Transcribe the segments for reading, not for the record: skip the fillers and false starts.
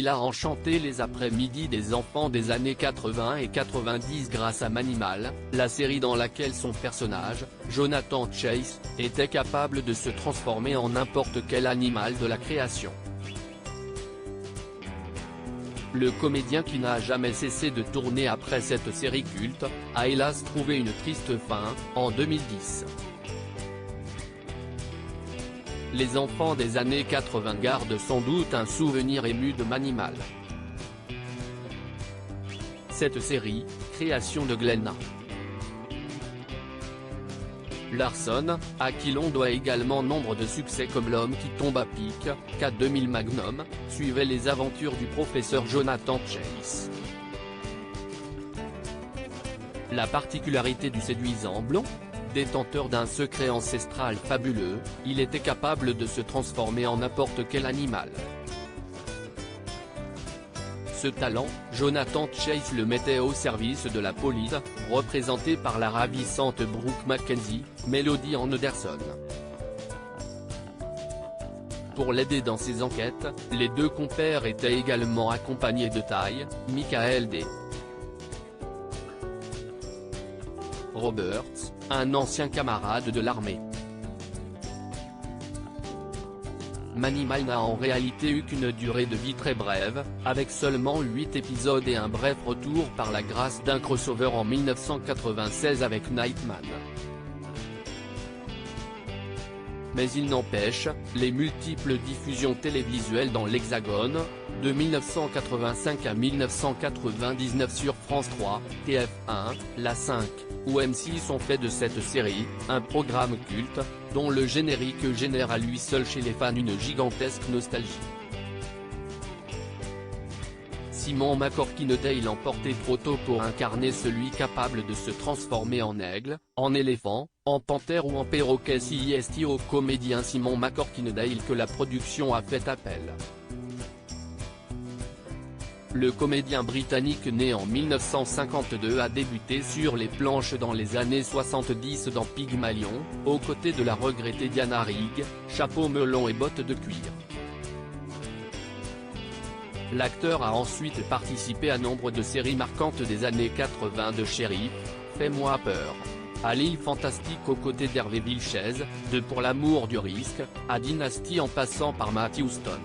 Il a enchanté les après-midi des enfants des années 80 et 90 grâce à Manimal, la série dans laquelle son personnage, Jonathan Chase, était capable de se transformer en n'importe quel animal de la création. Le comédien, qui n'a jamais cessé de tourner après cette série culte, a hélas trouvé une triste fin, en 2010. Les enfants des années 80 gardent sans doute un souvenir ému de Manimal. Cette série, création de Glenn Larson, à qui l'on doit également nombre de succès comme L'homme qui tombe à pic, K2000 Magnum, suivait les aventures du professeur Jonathan Chase. La particularité du séduisant blond, détenteur d'un secret ancestral fabuleux, il était capable de se transformer en n'importe quel animal. Ce talent, Jonathan Chase le mettait au service de la police, représenté par la ravissante Brooke Mackenzie, Melody Anderson. Pour l'aider dans ses enquêtes, les deux compères étaient également accompagnés de Ty, Michael D. Roberts, un ancien camarade de l'armée. Manimal n'a en réalité eu qu'une durée de vie très brève, avec seulement 8 épisodes et un bref retour par la grâce d'un crossover en 1996 avec Nightman. Mais il n'empêche, les multiples diffusions télévisuelles dans l'Hexagone, de 1985 à 1999 sur France 3, TF1, La 5, ou M6 ont fait de cette série, un programme culte, dont le générique génère à lui seul chez les fans une gigantesque nostalgie. Simon McCorkindale l'emportait trop tôt pour incarner celui capable de se transformer en aigle, en éléphant, en panthère ou en perroquet. C'est au comédien Simon McCorkindale que la production a fait appel. Le comédien britannique né en 1952 a débuté sur les planches dans les années 70 dans Pygmalion, aux côtés de la regrettée Diana Rigg, chapeau melon et bottes de cuir. L'acteur a ensuite participé à nombre de séries marquantes des années 80 de Shérif, Fais-moi peur, à L'île fantastique aux côtés d'Hervé Vilches, de Pour l'amour du risque, à Dynasty en passant par Matt Houston.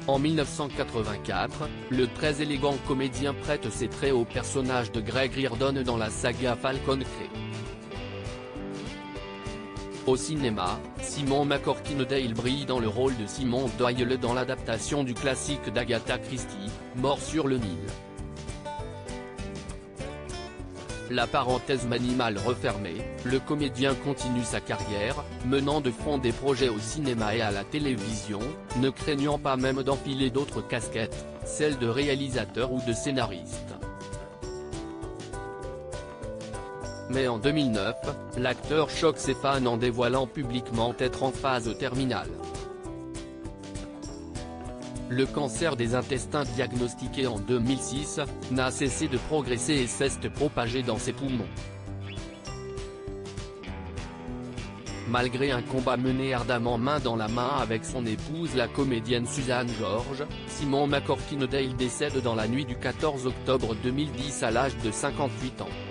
En 1984, le très élégant comédien prête ses traits au personnage de Greg Reardon dans la saga Falcon Crest. Au cinéma, Simon McCorkindale brille dans le rôle de Simon Doyle dans l'adaptation du classique d'Agatha Christie, Mort sur le Nil. La parenthèse Manimal refermée, le comédien continue sa carrière, menant de front des projets au cinéma et à la télévision, ne craignant pas même d'enfiler d'autres casquettes, celles de réalisateur ou de scénariste. Mais en 2009, l'acteur choque ses fans en dévoilant publiquement être en phase terminale. Le cancer des intestins diagnostiqué en 2006, n'a cessé de progresser et s'est propagé dans ses poumons. Malgré un combat mené ardemment main dans la main avec son épouse la comédienne Suzanne George, Simon McCorkindale décède dans la nuit du 14 octobre 2010 à l'âge de 58 ans.